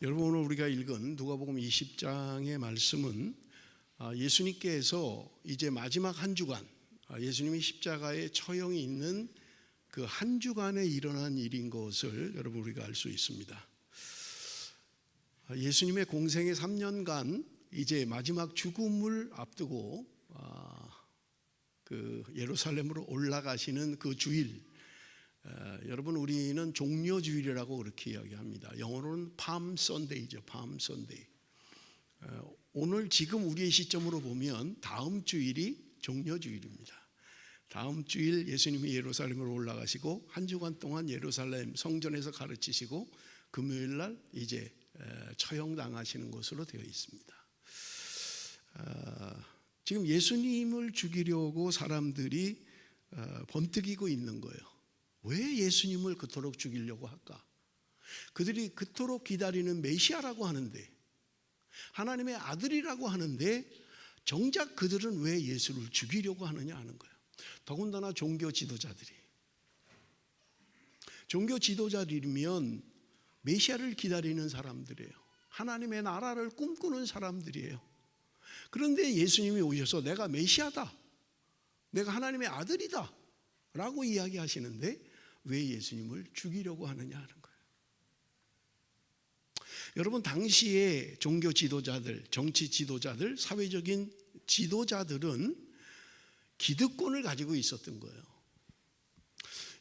여러분, 오늘 우리가 읽은 누가복음 20장의 말씀은 예수님께서 이제 마지막 한 주간, 예수님이 십자가에 처형이 있는 그 한 주간에 일어난 일인 것을 여러분 우리가 알 수 있습니다. 예수님의 공생의 3년간 이제 마지막 죽음을 앞두고 그 예루살렘으로 올라가시는 그 주일, 여러분 우리는 종려주일이라고 그렇게 이야기합니다. 영어로는 팜 선데이죠. 팜 선데이. 오늘 지금 우리의 시점으로 보면 다음 주일이 종려주일입니다. 다음 주일 예수님이 예루살렘으로 올라가시고 한 주간 동안 예루살렘 성전에서 가르치시고 금요일 날 이제 처형당하시는 것으로 되어 있습니다. 지금 예수님을 죽이려고 사람들이 번뜩이고 있는 거예요. 왜 예수님을 그토록 죽이려고 할까? 그들이 그토록 기다리는 메시아라고 하는데, 하나님의 아들이라고 하는데 정작 그들은 왜 예수를 죽이려고 하느냐 하는 거예요. 더군다나 종교 지도자들이면 메시아를 기다리는 사람들이에요. 하나님의 나라를 꿈꾸는 사람들이에요. 그런데 예수님이 오셔서 내가 메시아다, 내가 하나님의 아들이다 라고 이야기하시는데 왜 예수님을 죽이려고 하느냐 하는 거예요. 여러분, 당시에 종교 지도자들, 정치 지도자들, 사회적인 지도자들은 기득권을 가지고 있었던 거예요.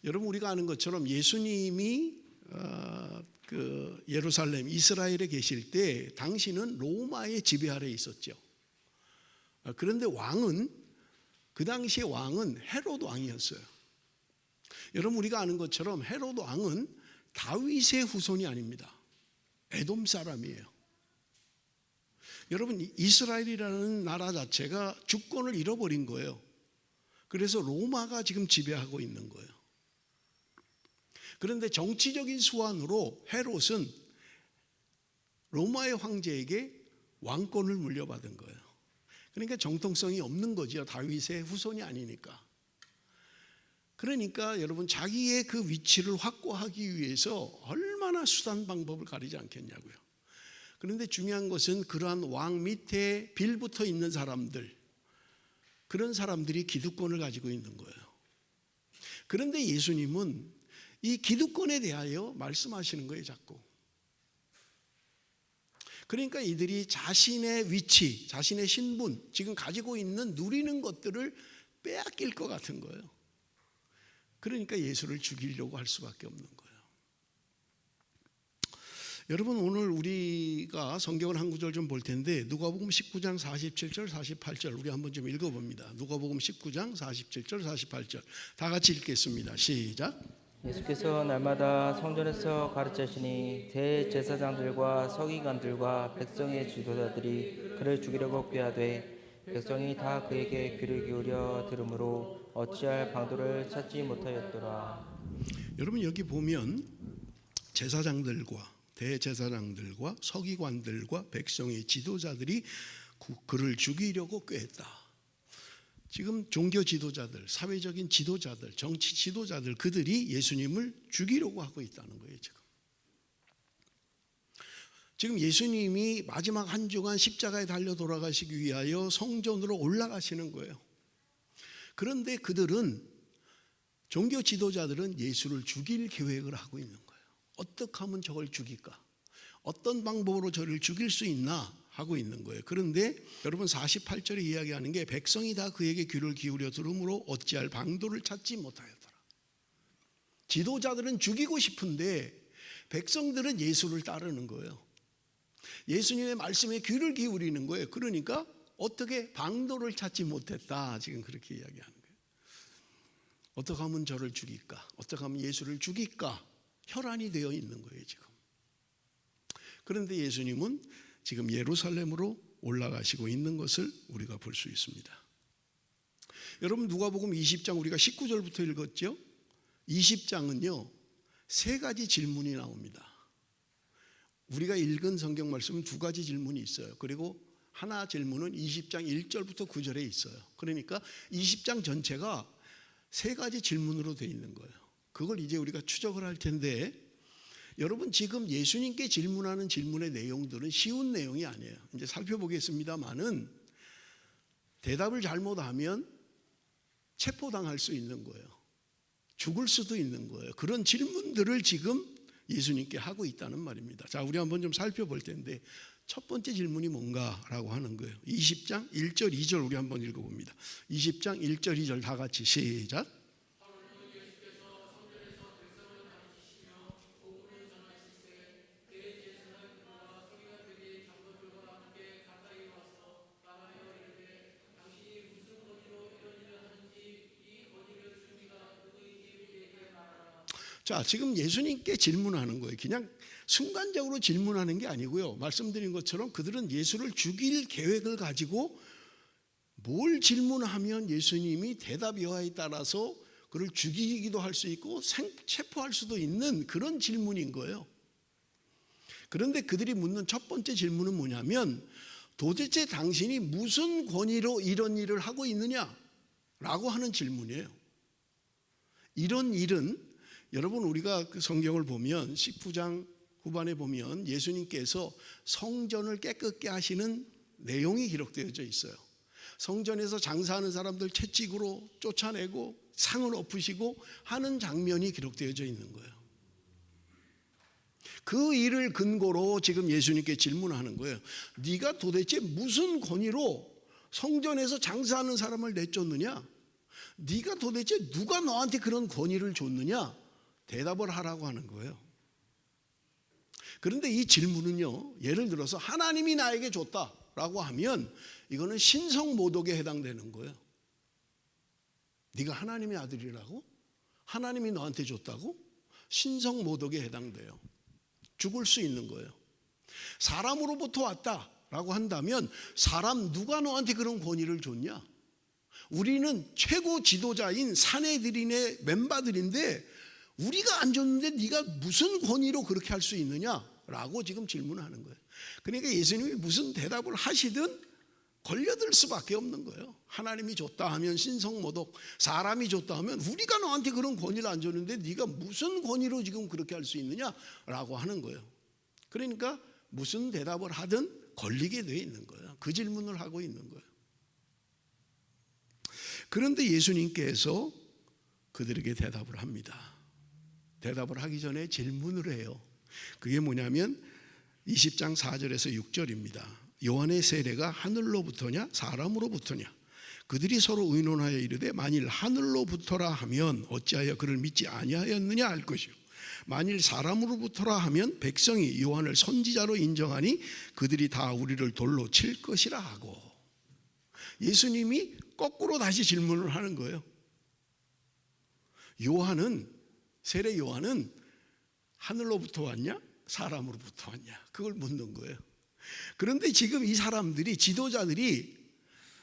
여러분, 우리가 아는 것처럼 예수님이 그 예루살렘 이스라엘에 계실 때 당시는 로마의 지배 아래에 있었죠. 그런데 그 당시의 왕은 헤롯 왕이었어요. 여러분, 우리가 아는 것처럼 헤롯 왕은 다윗의 후손이 아닙니다. 에돔 사람이에요. 여러분, 이스라엘이라는 나라 자체가 주권을 잃어버린 거예요. 그래서 로마가 지금 지배하고 있는 거예요. 그런데 정치적인 수완으로 헤롯은 로마의 황제에게 왕권을 물려받은 거예요. 그러니까 정통성이 없는 거죠. 다윗의 후손이 아니니까. 그러니까 여러분, 자기의 그 위치를 확고하기 위해서 얼마나 수단 방법을 가리지 않겠냐고요. 그런데 중요한 것은 그러한 왕 밑에 빌붙어 있는 사람들, 그런 사람들이 기득권을 가지고 있는 거예요. 그런데 예수님은 이 기득권에 대하여 말씀하시는 거예요, 자꾸. 그러니까 이들이 자신의 위치, 자신의 신분, 지금 가지고 있는 누리는 것들을 빼앗길 것 같은 거예요. 그러니까 예수를 죽이려고 할 수밖에 없는 거예요. 여러분, 오늘 우리가 성경을 한 구절 좀 볼 텐데, 누가복음 19장 47절 48절 우리 한번 좀 읽어봅니다. 누가복음 19장 47절 48절 다 같이 읽겠습니다. 시작. 예수께서 날마다 성전에서 가르치시니 대제사장들과 서기관들과 백성의 지도자들이 그를 죽이려고 꾀하되 백성이 다 그에게 귀를 기울여 들으므로 어찌할 방도를 찾지 못하였더라. 여러분, 여기 보면 제사장들과 대제사장들과 서기관들과 백성의 지도자들이 그를 죽이려고 꾀했다. 지금 종교 지도자들, 사회적인 지도자들, 정치 지도자들, 그들이 예수님을 죽이려고 하고 있다는 거예요. 지금 예수님이 마지막 한 주간 십자가에 달려 돌아가시기 위하여 성전으로 올라가시는 거예요. 그런데 그들은, 종교 지도자들은 예수를 죽일 계획을 하고 있는 거예요. 어떻게 하면 저걸 죽일까? 어떤 방법으로 저를 죽일 수 있나? 하고 있는 거예요. 그런데 여러분, 48절에 이야기하는 게 백성이 다 그에게 귀를 기울여 들으므로 어찌할 방도를 찾지 못하였더라. 지도자들은 죽이고 싶은데 백성들은 예수를 따르는 거예요. 예수님의 말씀에 귀를 기울이는 거예요. 그러니까 어떻게 방도를 찾지 못했다, 지금 그렇게 이야기하는 거예요. 어떻게 하면 저를 죽일까? 어떻게 하면 예수를 죽일까? 혈안이 되어 있는 거예요, 지금. 그런데 예수님은 지금 예루살렘으로 올라가시고 있는 것을 우리가 볼 수 있습니다. 여러분, 누가복음 20장 우리가 19절부터 읽었죠? 20장은요 3가지 질문이 나옵니다. 우리가 읽은 성경 말씀은 2가지 질문이 있어요. 그리고 하나 질문은 20장 1절부터 9절에 있어요. 그러니까 20장 전체가 3가지 질문으로 되어 있는 거예요. 그걸 이제 우리가 추적을 할 텐데, 여러분 지금 예수님께 질문하는 질문의 내용들은 쉬운 내용이 아니에요. 이제 살펴보겠습니다만은 대답을 잘못하면 체포당할 수 있는 거예요. 죽을 수도 있는 거예요. 그런 질문들을 지금 예수님께 하고 있다는 말입니다. 자, 우리 한번 좀 살펴볼 텐데 첫 번째 질문이 뭔가라고 하는 거예요. 20장 1절 2절 우리 한번 읽어봅니다. 20장 1절 2절 다 같이 시작. 자, 지금 예수님께 질문하는 거예요. 그냥 순간적으로 질문하는 게 아니고요. 말씀드린 것처럼 그들은 예수를 죽일 계획을 가지고 뭘 질문하면 예수님이 대답 여하에 따라서 그를 죽이기도 할 수 있고 체포할 수도 있는 그런 질문인 거예요. 그런데 그들이 묻는 첫 번째 질문은 뭐냐면 도대체 당신이 무슨 권위로 이런 일을 하고 있느냐라고 하는 질문이에요. 이런 일은 여러분 우리가 그 성경을 보면 19장 후반에 보면 예수님께서 성전을 깨끗게 하시는 내용이 기록되어져 있어요. 성전에서 장사하는 사람들 채찍으로 쫓아내고 상을 엎으시고 하는 장면이 기록되어져 있는 거예요. 그 일을 근거로 지금 예수님께 질문하는 거예요. 네가 도대체 무슨 권위로 성전에서 장사하는 사람을 내쫓느냐? 네가 도대체 누가 너한테 그런 권위를 줬느냐? 대답을 하라고 하는 거예요. 그런데 이 질문은요, 예를 들어서 하나님이 나에게 줬다라고 하면 이거는 신성모독에 해당되는 거예요. 네가 하나님의 아들이라고? 하나님이 너한테 줬다고? 신성모독에 해당돼요. 죽을 수 있는 거예요. 사람으로부터 왔다라고 한다면 사람 누가 너한테 그런 권위를 줬냐? 우리는 최고 지도자인 사내들인의 멤버들인데 우리가 안 줬는데 네가 무슨 권위로 그렇게 할 수 있느냐라고 지금 질문하는 거예요. 그러니까 예수님이 무슨 대답을 하시든 걸려들 수밖에 없는 거예요. 하나님이 줬다 하면 신성모독, 사람이 줬다 하면 우리가 너한테 그런 권위를 안 줬는데 네가 무슨 권위로 지금 그렇게 할 수 있느냐라고 하는 거예요. 그러니까 무슨 대답을 하든 걸리게 돼 있는 거예요. 그 질문을 하고 있는 거예요. 그런데 예수님께서 그들에게 대답을 합니다. 대답을 하기 전에 질문을 해요. 그게 뭐냐면 20장 4절에서 6절입니다. 요한의 세례가 하늘로부터냐 사람으로부터냐? 그들이 서로 의논하여 이르되 만일 하늘로부터라 하면 어찌하여 그를 믿지 아니하였느냐 할 것이요. 만일 사람으로부터라 하면 백성이 요한을 선지자로 인정하니 그들이 다 우리를 돌로 칠 것이라 하고. 예수님이 거꾸로 다시 질문을 하는 거예요. 세례 요한은 하늘로부터 왔냐? 사람으로부터 왔냐? 그걸 묻는 거예요. 그런데 지금 이 사람들이, 지도자들이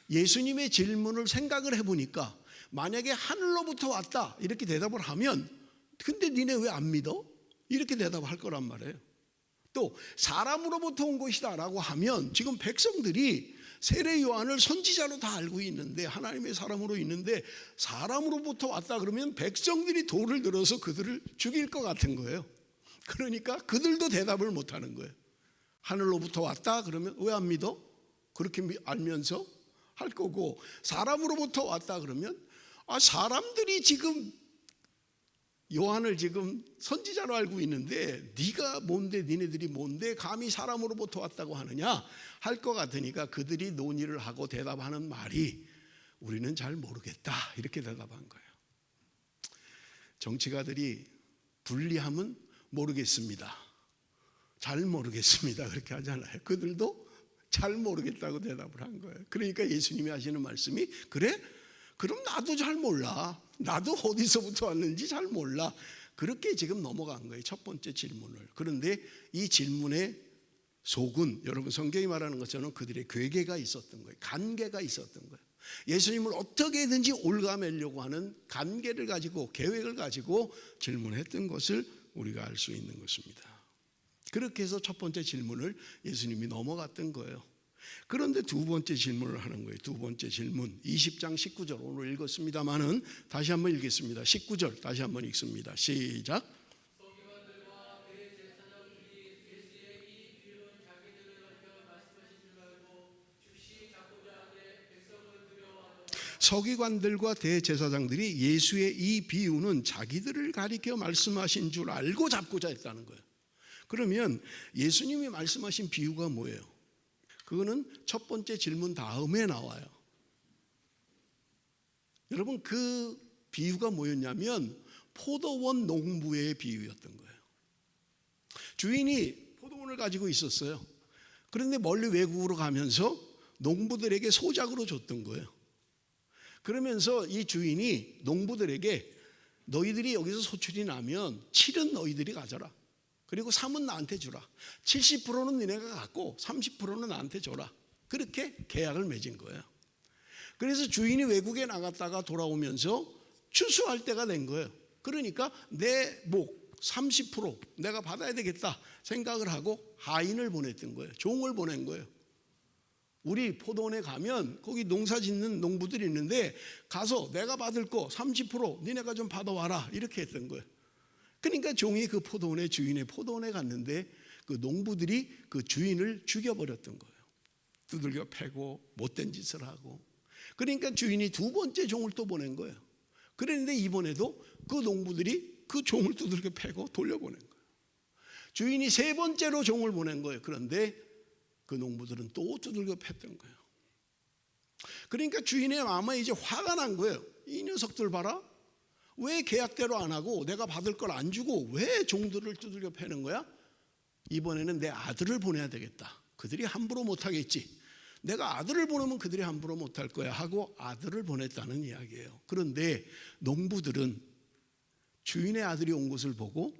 예수님의 질문을 생각을 해보니까 만약에 하늘로부터 왔다 이렇게 대답을 하면 근데 니네 왜 안 믿어? 이렇게 대답할 거란 말이에요. 또 사람으로부터 온 것이다 라고 하면 지금 백성들이 세례 요한을 선지자로 다 알고 있는데 하나님의 사람으로 있는데 사람으로부터 왔다 그러면 백성들이 돌을 들어서 그들을 죽일 것 같은 거예요. 그러니까 그들도 대답을 못하는 거예요. 하늘로부터 왔다 그러면 왜 안 믿어? 그렇게 알면서 할 거고, 사람으로부터 왔다 그러면 사람들이 지금 요한을 지금 선지자로 알고 있는데 네가 뭔데, 니네들이 뭔데 감히 사람으로부터 왔다고 하느냐 할 것 같으니까 그들이 논의를 하고 대답하는 말이 우리는 잘 모르겠다 이렇게 대답한 거예요. 정치가들이 불리하면 모르겠습니다, 잘 모르겠습니다 그렇게 하잖아요. 그들도 잘 모르겠다고 대답을 한 거예요. 그러니까 예수님이 하시는 말씀이 그래? 그럼 나도 잘 몰라. 나도 어디서부터 왔는지 잘 몰라. 그렇게 지금 넘어간 거예요. 첫 번째 질문을. 그런데 이 질문의 속은 여러분 성경이 말하는 것처럼 그들의 괴계가 있었던 거예요. 간계가 있었던 거예요. 예수님을 어떻게든지 올가매려고 하는 간계를 가지고 계획을 가지고 질문했던 것을 우리가 알 수 있는 것입니다. 그렇게 해서 첫 번째 질문을 예수님이 넘어갔던 거예요. 그런데 두 번째 질문을 하는 거예요. 두 번째 질문 20장 19절 오늘 읽었습니다마는 다시 한번 읽겠습니다. 19절 다시 한번 읽습니다. 시작. 서기관들과 대제사장들이 예수의 이 비유는 자기들을 가리켜 말씀하신 줄 알고 잡고자 했다는 거예요. 그러면 예수님이 말씀하신 비유가 뭐예요? 그거는 첫 번째 질문 다음에 나와요. 여러분, 그 비유가 뭐였냐면 포도원 농부의 비유였던 거예요. 주인이 포도원을 가지고 있었어요. 그런데 멀리 외국으로 가면서 농부들에게 소작으로 줬던 거예요. 그러면서 이 주인이 농부들에게 너희들이 여기서 소출이 나면 7은 너희들이 가져라. 그리고 3은 나한테 주라. 70%는 너네가 갖고 30%는 나한테 줘라. 그렇게 계약을 맺은 거예요. 그래서 주인이 외국에 나갔다가 돌아오면서 추수할 때가 된 거예요. 그러니까 내 목 30% 내가 받아야 되겠다 생각을 하고 하인을 보냈던 거예요. 종을 보낸 거예요. 우리 포도원에 가면 거기 농사 짓는 농부들이 있는데 가서 내가 받을 거 30% 니네가 좀 받아와라 이렇게 했던 거예요. 그러니까 종이 그 포도원의 주인의 포도원에 갔는데 그 농부들이 그 주인을 죽여버렸던 거예요. 두들겨 패고 못된 짓을 하고. 그러니까 주인이 두 번째 종을 또 보낸 거예요. 그랬는데 이번에도 그 농부들이 그 종을 두들겨 패고 돌려보낸 거예요. 주인이 세 번째로 종을 보낸 거예요. 그런데 그 농부들은 또 두들겨 팼던 거예요. 그러니까 주인의 마음에 이제 화가 난 거예요. 이 녀석들 봐라. 왜 계약대로 안 하고 내가 받을 걸 안 주고 왜 종들을 두들겨 패는 거야? 이번에는 내 아들을 보내야 되겠다. 그들이 함부로 못하겠지. 내가 아들을 보내면 그들이 함부로 못할 거야 하고 아들을 보냈다는 이야기예요. 그런데 농부들은 주인의 아들이 온 것을 보고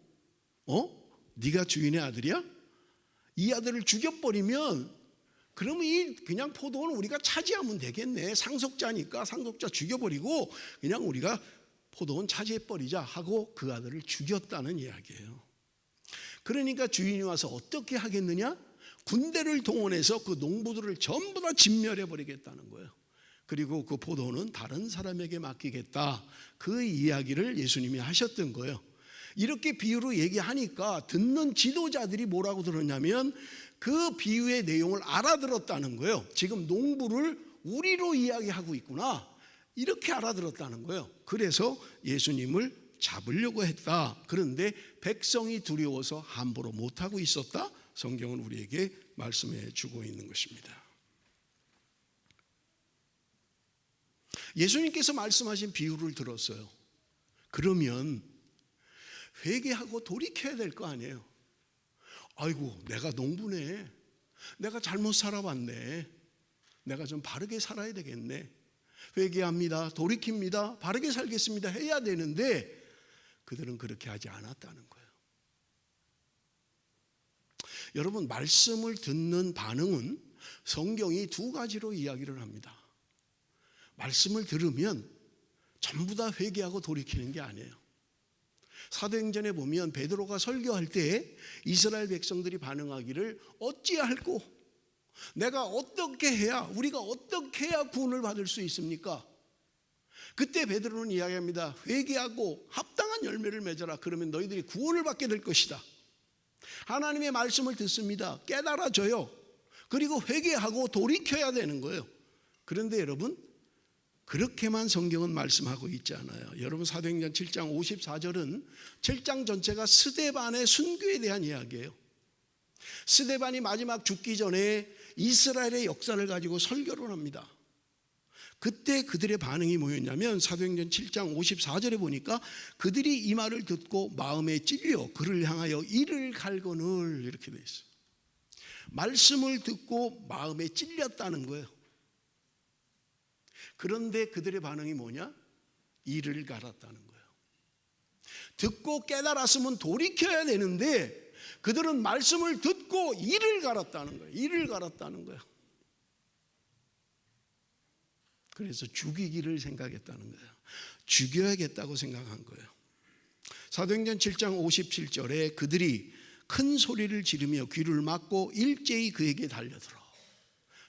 네가 주인의 아들이야? 이 아들을 죽여버리면 그러면 이 그냥 포도원은 우리가 차지하면 되겠네. 상속자니까 상속자 죽여버리고 그냥 우리가 포도원 차지해버리자 하고 그 아들을 죽였다는 이야기예요. 그러니까 주인이 와서 어떻게 하겠느냐? 군대를 동원해서 그 농부들을 전부 다 진멸해버리겠다는 거예요. 그리고 그 포도원은 다른 사람에게 맡기겠다. 그 이야기를 예수님이 하셨던 거예요. 이렇게 비유로 얘기하니까 듣는 지도자들이 뭐라고 들었냐면 그 비유의 내용을 알아들었다는 거예요. 지금 농부를 우리로 이야기하고 있구나. 이렇게 알아들었다는 거예요. 그래서 예수님을 잡으려고 했다. 그런데 백성이 두려워서 함부로 못하고 있었다. 성경은 우리에게 말씀해 주고 있는 것입니다. 예수님께서 말씀하신 비유를 들었어요. 그러면 회개하고 돌이켜야 될 거 아니에요. 아이고, 내가 농부네. 내가 잘못 살아왔네. 내가 좀 바르게 살아야 되겠네. 회개합니다. 돌이킵니다. 바르게 살겠습니다. 해야 되는데 그들은 그렇게 하지 않았다는 거예요. 여러분, 말씀을 듣는 반응은 성경이 두 가지로 이야기를 합니다. 말씀을 들으면 전부 다 회개하고 돌이키는 게 아니에요. 사도행전에 보면 베드로가 설교할 때 이스라엘 백성들이 반응하기를 어찌할꼬? 내가 어떻게 해야, 우리가 어떻게 해야 구원을 받을 수 있습니까? 그때 베드로는 이야기합니다. 회개하고 합당한 열매를 맺어라. 그러면 너희들이 구원을 받게 될 것이다. 하나님의 말씀을 듣습니다. 깨달아져요. 그리고 회개하고 돌이켜야 되는 거예요. 그런데 여러분, 그렇게만 성경은 말씀하고 있지 않아요. 여러분, 사도행전 7장 54절은 7장 전체가 스데반의 순교에 대한 이야기예요. 스데반이 마지막 죽기 전에 이스라엘의 역사를 가지고 설교를 합니다. 그때 그들의 반응이 뭐였냐면 사도행전 7장 54절에 보니까 그들이 이 말을 듣고 마음에 찔려 그를 향하여 이를 갈거늘 이렇게 돼 있어요. 말씀을 듣고 마음에 찔렸다는 거예요. 그런데 그들의 반응이 뭐냐? 이를 갈았다는 거예요. 듣고 깨달았으면 돌이켜야 되는데 그들은 말씀을 듣고 이를 갈았다는 거예요. 이를 갈았다는 거예요. 그래서 죽이기를 생각했다는 거예요. 죽여야겠다고 생각한 거예요. 사도행전 7장 57절에 그들이 큰 소리를 지르며 귀를 막고 일제히 그에게 달려들어.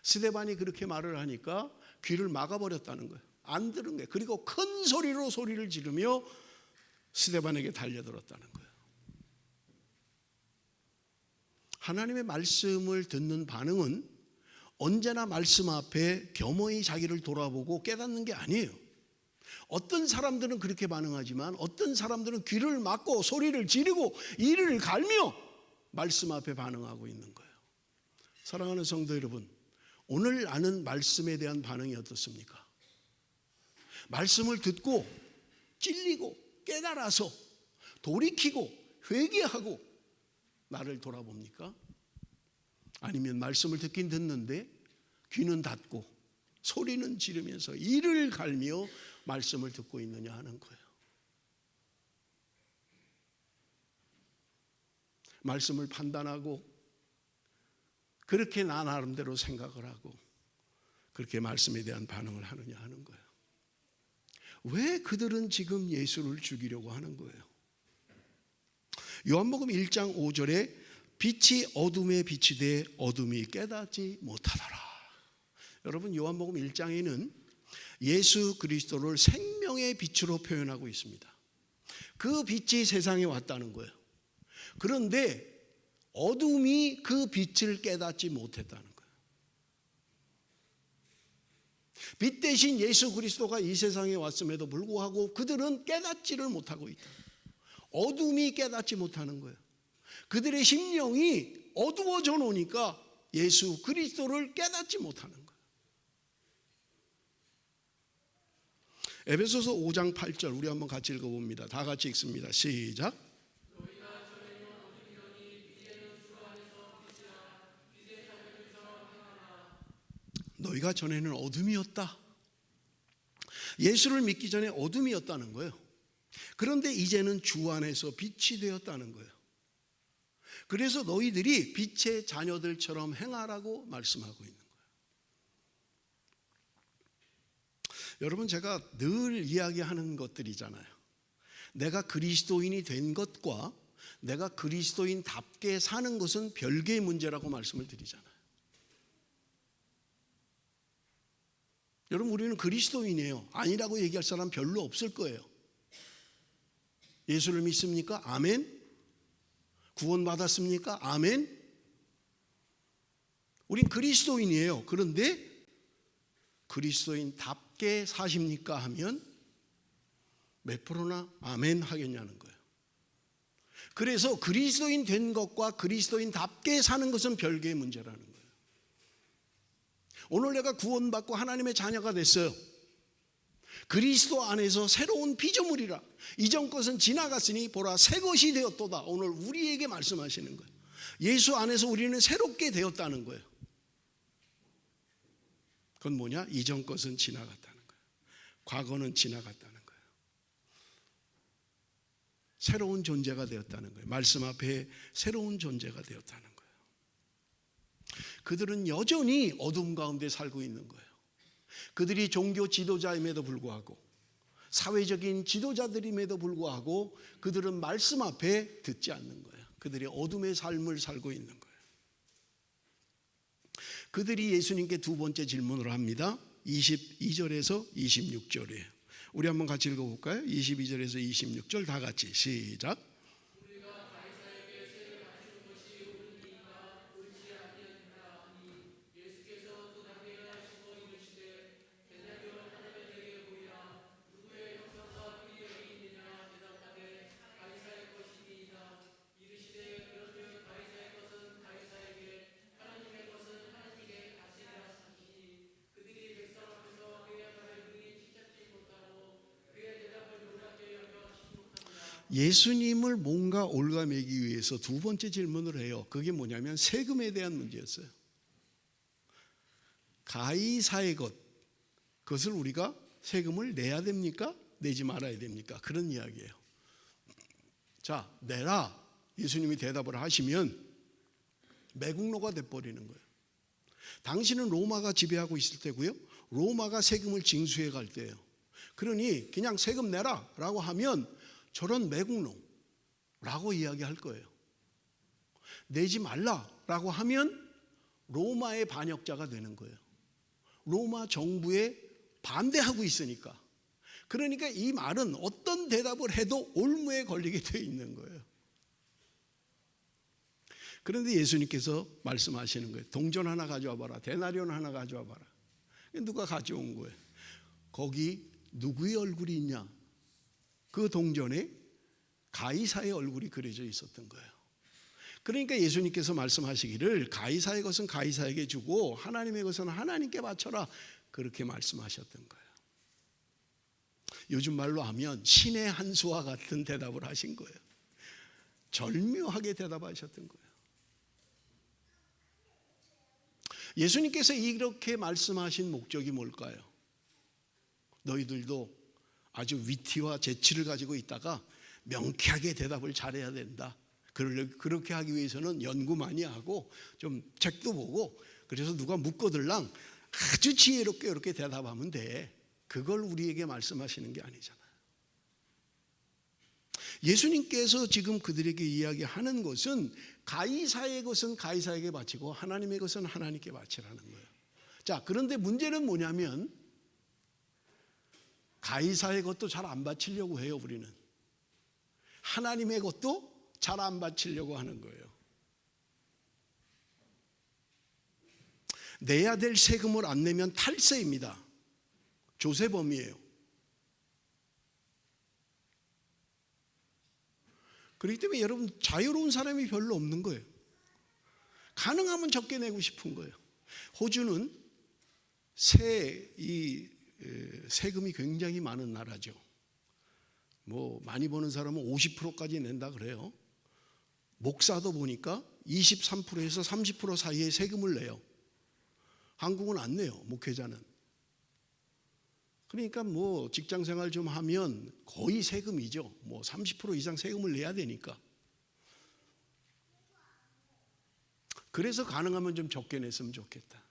스데반이 그렇게 말을 하니까 귀를 막아버렸다는 거예요. 안 들은 거예요. 그리고 큰 소리로 소리를 지르며 스데반에게 달려들었다는 거예요. 하나님의 말씀을 듣는 반응은 언제나 말씀 앞에 겸허히 자기를 돌아보고 깨닫는 게 아니에요. 어떤 사람들은 그렇게 반응하지만 어떤 사람들은 귀를 막고 소리를 지르고 이를 갈며 말씀 앞에 반응하고 있는 거예요. 사랑하는 성도 여러분, 오늘 아는 말씀에 대한 반응이 어떻습니까? 말씀을 듣고 찔리고 깨달아서 돌이키고 회개하고 나를 돌아봅니까? 아니면 말씀을 듣긴 듣는데 귀는 닫고 소리는 지르면서 이를 갈며 말씀을 듣고 있느냐 하는 거예요. 말씀을 판단하고 그렇게 나 나름대로 생각을 하고 그렇게 말씀에 대한 반응을 하느냐 하는 거예요. 왜 그들은 지금 예수를 죽이려고 하는 거예요? 요한복음 1장 5절에 빛이 어둠에 비치되 어둠이 깨닫지 못하더라. 여러분, 요한복음 1장에는 예수 그리스도를 생명의 빛으로 표현하고 있습니다. 그 빛이 세상에 왔다는 거예요. 그런데 어둠이 그 빛을 깨닫지 못했다는 거예요. 빛 대신 예수 그리스도가 이 세상에 왔음에도 불구하고 그들은 깨닫지를 못하고 있다. 어둠이 깨닫지 못하는 거예요. 그들의 심령이 어두워져 놓으니까 예수 그리스도를 깨닫지 못하는 거예요. 에베소서 5장 8절 우리 한번 같이 읽어봅니다. 다 같이 읽습니다. 시작. 너희가 전에는 어둠이었다. 예수를 믿기 전에 어둠이었다는 거예요. 그런데 이제는 주 안에서 빛이 되었다는 거예요. 그래서 너희들이 빛의 자녀들처럼 행하라고 말씀하고 있는 거예요. 여러분, 제가 늘 이야기하는 것들이잖아요. 내가 그리스도인이 된 것과 내가 그리스도인답게 사는 것은 별개의 문제라고 말씀을 드리잖아요. 여러분, 우리는 그리스도인이에요. 아니라고 얘기할 사람 별로 없을 거예요. 예수를 믿습니까? 아멘. 구원받았습니까? 아멘. 우린 그리스도인이에요. 그런데 그리스도인답게 사십니까? 하면 몇 프로나 아멘 하겠냐는 거예요. 그래서 그리스도인 된 것과 그리스도인답게 사는 것은 별개의 문제라는 거예요. 오늘 내가 구원받고 하나님의 자녀가 됐어요. 그리스도 안에서 새로운 피조물이라 이전 것은 지나갔으니 보라 새 것이 되었도다. 오늘 우리에게 말씀하시는 거예요. 예수 안에서 우리는 새롭게 되었다는 거예요. 그건 뭐냐? 이전 것은 지나갔다는 거예요. 과거는 지나갔다는 거예요. 새로운 존재가 되었다는 거예요. 말씀 앞에 새로운 존재가 되었다는 거예요. 그들은 여전히 어둠 가운데 살고 있는 거예요. 그들이 종교 지도자임에도 불구하고 사회적인 지도자들임에도 불구하고 그들은 말씀 앞에 듣지 않는 거예요. 그들이 어둠의 삶을 살고 있는 거예요. 그들이 예수님께 두 번째 질문을 합니다. 22절에서 26절이에요. 우리 한번 같이 읽어볼까요? 22절에서 26절 다 같이 시작. 예수님을 뭔가 올가매기 위해서 두 번째 질문을 해요. 그게 뭐냐면 세금에 대한 문제였어요. 가이사의 것, 그것을 우리가 세금을 내야 됩니까? 내지 말아야 됩니까? 그런 이야기예요. 자, 내라. 예수님이 대답을 하시면 매국노가 돼버리는 거예요. 당신은 로마가 지배하고 있을 때고요. 로마가 세금을 징수해 갈 때예요. 그러니 그냥 세금 내라 라고 하면 저런 매국노라고 이야기할 거예요. 내지 말라라고 하면 로마의 반역자가 되는 거예요. 로마 정부에 반대하고 있으니까. 그러니까 이 말은 어떤 대답을 해도 올무에 걸리게 되어 있는 거예요. 그런데 예수님께서 말씀하시는 거예요. 동전 하나 가져와 봐라. 데나리온 하나 가져와 봐라. 누가 가져온 거예요? 거기 누구의 얼굴이 있냐? 그 동전에 가이사의 얼굴이 그려져 있었던 거예요. 그러니까 예수님께서 말씀하시기를 가이사의 것은 가이사에게 주고 하나님의 것은 하나님께 바쳐라, 그렇게 말씀하셨던 거예요. 요즘 말로 하면 신의 한 수와 같은 대답을 하신 거예요. 절묘하게 대답하셨던 거예요. 예수님께서 이렇게 말씀하신 목적이 뭘까요? 너희들도 아주 위트와 재치를 가지고 있다가 명쾌하게 대답을 잘해야 된다. 그렇게 하기 위해서는 연구 많이 하고 좀 책도 보고, 그래서 누가 묻거들랑 아주 지혜롭게 이렇게 대답하면 돼. 그걸 우리에게 말씀하시는 게 아니잖아요. 예수님께서 지금 그들에게 이야기하는 것은 가이사의 것은 가이사에게 바치고 하나님의 것은 하나님께 바치라는 거예요. 자, 그런데 문제는 뭐냐면 가이사의 것도 잘 안 바치려고 해요. 우리는 하나님의 것도 잘 안 바치려고 하는 거예요. 내야 될 세금을 안 내면 탈세입니다. 조세범이에요. 그렇기 때문에 여러분, 자유로운 사람이 별로 없는 거예요. 가능하면 적게 내고 싶은 거예요. 호주는 세금이 굉장히 많은 나라죠. 뭐 많이 버는 사람은 50%까지 낸다 그래요. 목사도 보니까 23%에서 30% 사이에 세금을 내요. 한국은 안 내요, 목회자는. 그러니까 뭐 직장 생활 좀 하면 거의 세금이죠. 뭐 30% 이상 세금을 내야 되니까. 그래서 가능하면 좀 적게 냈으면 좋겠다,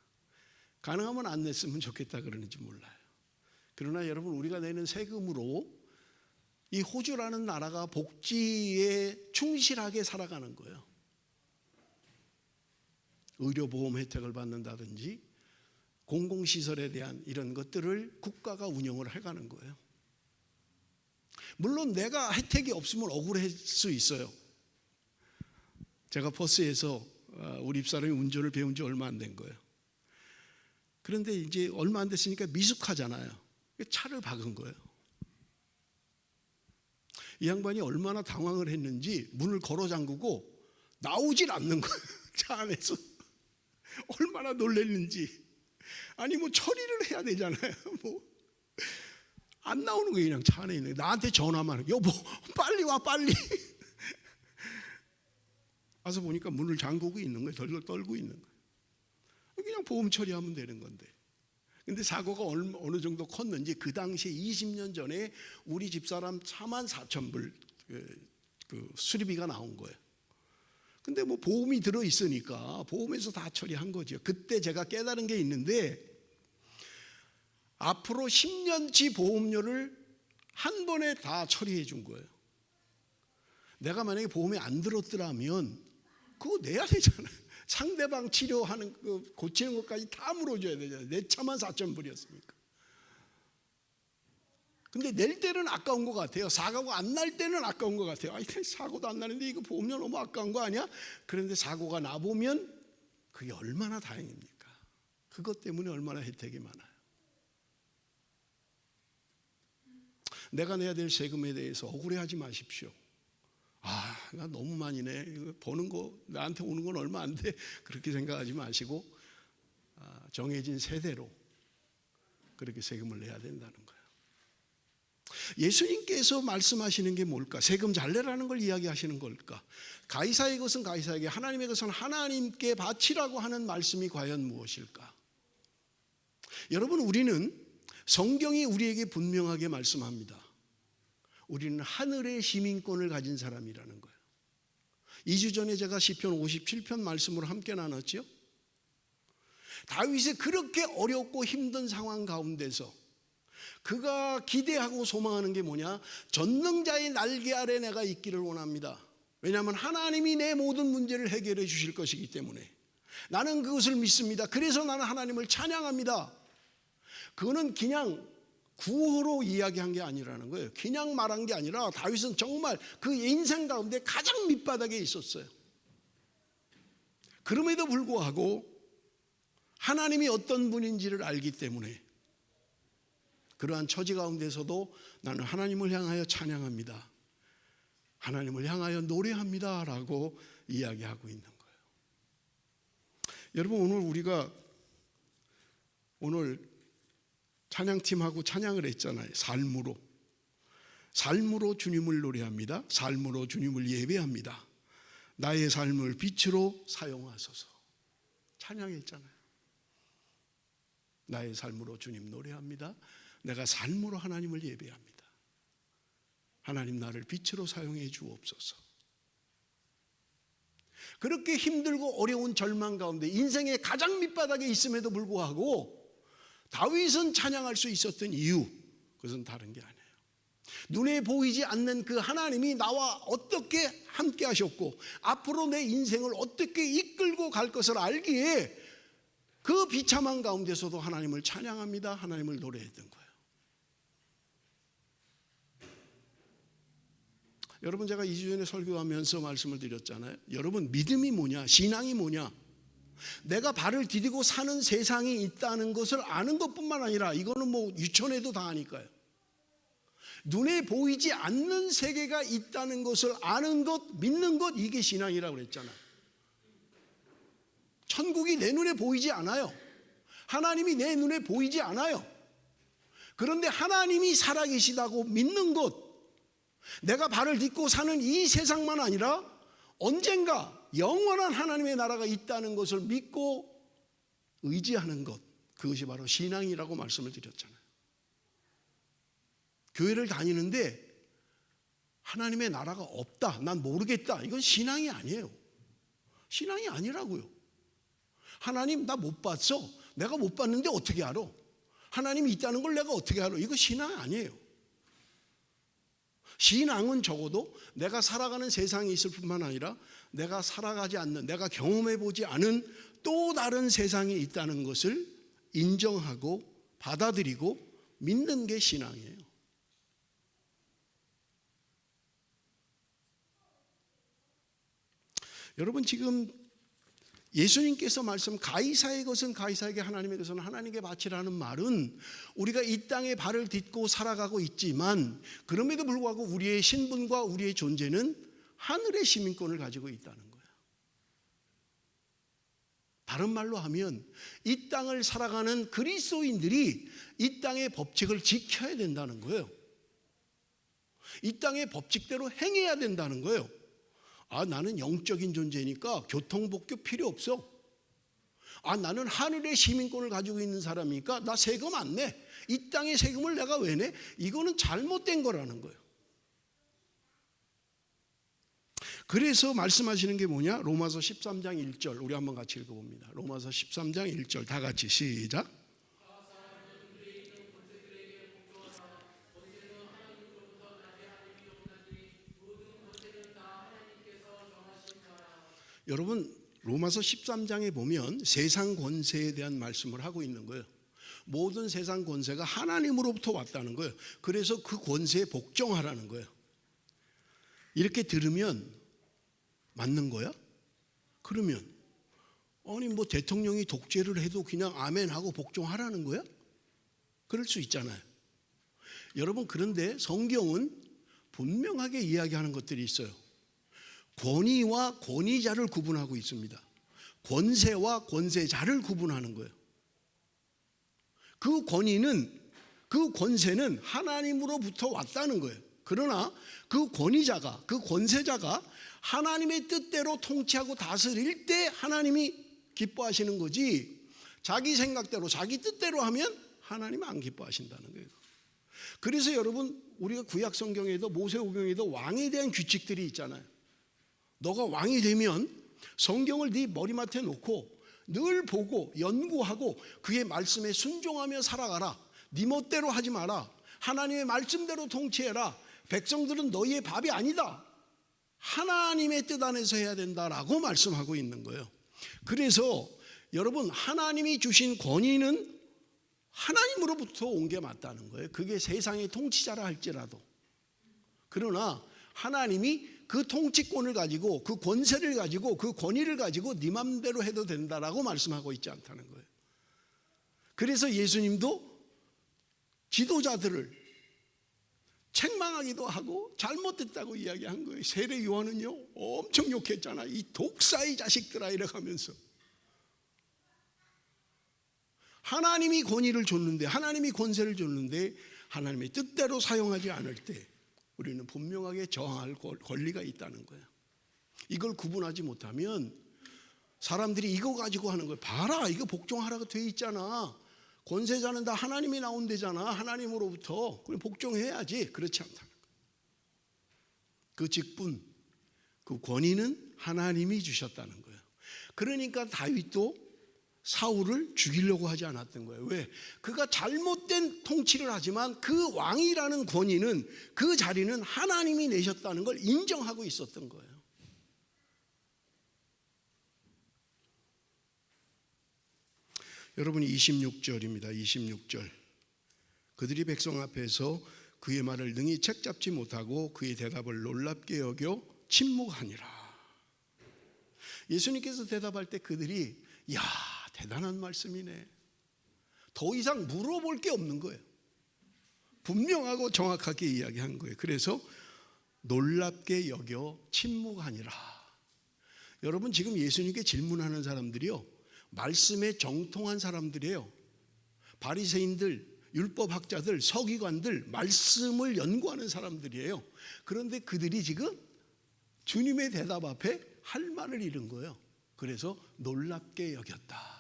가능하면 안 냈으면 좋겠다 그러는지 몰라요. 그러나 여러분, 우리가 내는 세금으로 이 호주라는 나라가 복지에 충실하게 살아가는 거예요. 의료보험 혜택을 받는다든지 공공시설에 대한 이런 것들을 국가가 운영을 해가는 거예요. 물론 내가 혜택이 없으면 억울할 수 있어요. 제가 버스에서 우리 집사람이 운전을 배운 지 얼마 안 된 거예요. 그런데 이제 얼마 안 됐으니까 미숙하잖아요. 차를 박은 거예요. 이 양반이 얼마나 당황을 했는지 문을 걸어 잠그고 나오질 않는 거예요. 차 안에서. 얼마나 놀랐는지. 아니 뭐 처리를 해야 되잖아요. 뭐 안 나오는 거예요. 그냥 차 안에 있는 거예요. 나한테 전화만 해요. 여보 빨리 와, 빨리. 와서 보니까 문을 잠그고 있는 거예요. 덜덜 떨고 있는 거예요. 그냥 보험 처리하면 되는 건데. 근데 사고가 어느 정도 컸는지 그 당시에 20년 전에 우리 집사람 44,000불 그 수리비가 나온 거예요. 근데 뭐 보험이 들어있으니까 보험에서 다 처리한 거죠. 그때 제가 깨달은 게 있는데, 앞으로 10년치 보험료를 한 번에 다 처리해 준 거예요. 내가 만약에 보험이 안 들었더라면 그거 내야 되잖아요. 상대방 치료하는 그 고치는 것까지 다 물어줘야 되잖아요. 내 차만 4,000불이었으니까. 근데 낼 때는 아까운 것 같아요. 사고가 안 날 때는 아까운 것 같아요. 아니, 사고도 안 나는데 이거 보험료 너무 아까운 거 아니야? 그런데 사고가 나보면 그게 얼마나 다행입니까? 그것 때문에 얼마나 혜택이 많아요. 내가 내야 될 세금에 대해서 억울해하지 마십시오. 아, 나 너무 많이 내. 이거 버는 거 나한테 오는 건 얼마 안 돼. 그렇게 생각하지 마시고 정해진 세대로 그렇게 세금을 내야 된다는 거예요. 예수님께서 말씀하시는 게 뭘까? 세금 잘 내라는 걸 이야기하시는 걸까? 가이사의 것은 가이사에게, 하나님의 것은 하나님께 바치라고 하는 말씀이 과연 무엇일까? 여러분, 우리는 성경이 우리에게 분명하게 말씀합니다. 우리는 하늘의 시민권을 가진 사람이라는 거예요. 2주 전에 제가 시편 57편 말씀으로 함께 나눴죠. 다윗이 그렇게 어렵고 힘든 상황 가운데서 그가 기대하고 소망하는 게 뭐냐? 전능자의 날개 아래 내가 있기를 원합니다. 왜냐하면 하나님이 내 모든 문제를 해결해 주실 것이기 때문에 나는 그것을 믿습니다. 그래서 나는 하나님을 찬양합니다. 그거는 그냥 구호로 이야기한 게 아니라는 거예요. 그냥 말한 게 아니라 다윗은 정말 그 인생 가운데 가장 밑바닥에 있었어요. 그럼에도 불구하고 하나님이 어떤 분인지를 알기 때문에 그러한 처지 가운데서도 나는 하나님을 향하여 찬양합니다, 하나님을 향하여 노래합니다 라고 이야기하고 있는 거예요. 여러분, 우리가 오늘 찬양팀하고 찬양을 했잖아요. 삶으로 주님을 노래합니다, 삶으로 주님을 예배합니다, 나의 삶을 빛으로 사용하소서. 찬양했잖아요. 나의 삶으로 주님 노래합니다, 내가 삶으로 하나님을 예배합니다, 하나님 나를 빛으로 사용해 주옵소서. 그렇게 힘들고 어려운 절망 가운데 인생의 가장 밑바닥에 있음에도 불구하고 다윗은 찬양할 수 있었던 이유, 그것은 다른 게 아니에요. 눈에 보이지 않는 그 하나님이 나와 어떻게 함께 하셨고 앞으로 내 인생을 어떻게 이끌고 갈 것을 알기에 그 비참한 가운데서도 하나님을 찬양합니다, 하나님을 노래했던 거예요. 여러분, 제가 2주 전에 설교하면서 말씀을 드렸잖아요. 여러분, 믿음이 뭐냐, 신앙이 뭐냐, 내가 발을 디디고 사는 세상이 있다는 것을 아는 것뿐만 아니라, 이거는 뭐 유치원에도 다 아니까요, 눈에 보이지 않는 세계가 있다는 것을 아는 것, 믿는 것, 이게 신앙이라고 그랬잖아요. 천국이 내 눈에 보이지 않아요. 하나님이 내 눈에 보이지 않아요. 그런데 하나님이 살아계시다고 믿는 것, 내가 발을 딛고 사는 이 세상만 아니라 언젠가 영원한 하나님의 나라가 있다는 것을 믿고 의지하는 것, 그것이 바로 신앙이라고 말씀을 드렸잖아요. 교회를 다니는데 하나님의 나라가 없다, 난 모르겠다, 이건 신앙이 아니에요. 신앙이 아니라고요. 하나님 나 못 봤어, 내가 못 봤는데 어떻게 알아? 하나님이 있다는 걸 내가 어떻게 알아? 이거 신앙 아니에요. 신앙은 적어도 내가 살아가는 세상이 있을 뿐만 아니라 내가 살아가지 않는, 내가 경험해보지 않은 또 다른 세상이 있다는 것을 인정하고 받아들이고 믿는 게 신앙이에요. 여러분, 지금 예수님께서 말씀, 가이사의 것은 가이사에게, 하나님의 것은 하나님께 바치라는 말은 우리가 이 땅에 발을 딛고 살아가고 있지만 그럼에도 불구하고 우리의 신분과 우리의 존재는 하늘의 시민권을 가지고 있다는 거예요. 다른 말로 하면 이 땅을 살아가는 그리스도인들이 이 땅의 법칙을 지켜야 된다는 거예요. 이 땅의 법칙대로 행해야 된다는 거예요. 나는 영적인 존재니까 교통법규 필요 없어. 나는 하늘의 시민권을 가지고 있는 사람이니까 나 세금 안 내. 이 땅의 세금을 내가 왜 내? 이거는 잘못된 거라는 거예요. 그래서 말씀하시는 게 뭐냐? 로마서 13장 1절 우리 한번 같이 읽어봅니다. 로마서 13장 1절 다 같이 시작. 여러분, 로마서 13장에 보면 세상 권세에 대한 말씀을 하고 있는 거예요. 모든 세상 권세가 하나님으로부터 왔다는 거예요. 그래서 그 권세에 복종하라는 거예요. 이렇게 들으면 맞는 거야? 그러면 뭐 대통령이 독재를 해도 그냥 아멘 하고 복종하라는 거야? 그럴 수 있잖아요. 여러분, 그런데 성경은 분명하게 이야기하는 것들이 있어요. 권위와 권위자를 구분하고 있습니다. 권세와 권세자를 구분하는 거예요. 그 권위는, 그 권세는 하나님으로부터 왔다는 거예요. 그러나 그 권위자가, 그 권세자가 하나님의 뜻대로 통치하고 다스릴 때 하나님이 기뻐하시는 거지, 자기 생각대로 자기 뜻대로 하면 하나님은 안 기뻐하신다는 거예요. 그래서 여러분, 우리가 구약 성경에도 모세오경에도 왕에 대한 규칙들이 있잖아요. 너가 왕이 되면 성경을 네 머리맡에 놓고 늘 보고 연구하고 그의 말씀에 순종하며 살아가라. 네 멋대로 하지 마라. 하나님의 말씀대로 통치해라. 백성들은 너희의 밥이 아니다. 하나님의 뜻 안에서 해야 된다라고 말씀하고 있는 거예요. 그래서 여러분, 하나님이 주신 권위는 하나님으로부터 온 게 맞다는 거예요. 그게 세상의 통치자라 할지라도. 그러나 하나님이 그 통치권을 가지고 그 권세를 가지고 그 권위를 가지고 네 맘대로 해도 된다라고 말씀하고 있지 않다는 거예요. 그래서 예수님도 지도자들을 책망하기도 하고 잘못됐다고 이야기한 거예요. 세례 요한은요 엄청 욕했잖아. 이 독사의 자식들아 이렇게 하면서. 하나님이 권위를 줬는데, 하나님이 권세를 줬는데 하나님의 뜻대로 사용하지 않을 때 우리는 분명하게 저항할 권리가 있다는 거예요. 이걸 구분하지 못하면 사람들이 이거 가지고 하는 거예요. 봐라, 이거 복종하라고 돼 있잖아. 권세자는 다 하나님이 나온대잖아. 하나님으로부터. 그럼 복종해야지. 그렇지 않다는 거예요. 그 직분, 그 권위는 하나님이 주셨다는 거예요. 그러니까 다윗도 사울을 죽이려고 하지 않았던 거예요. 왜? 그가 잘못된 통치를 하지만 그 왕이라는 권위는, 그 자리는 하나님이 내셨다는 걸 인정하고 있었던 거예요. 여러분 26절입니다. 26절. 그들이 백성 앞에서 그의 말을 능히 책잡지 못하고 그의 대답을 놀랍게 여겨 침묵하니라. 예수님께서 대답할 때 그들이 야, 대단한 말씀이네. 더 이상 물어볼 게 없는 거예요. 분명하고 정확하게 이야기한 거예요. 그래서 놀랍게 여겨 침묵하니라. 여러분 지금 예수님께 질문하는 사람들이요, 말씀에 정통한 사람들이에요. 바리새인들, 율법학자들, 서기관들, 말씀을 연구하는 사람들이에요. 그런데 그들이 지금 주님의 대답 앞에 할 말을 잃은 거예요. 그래서 놀랍게 여겼다.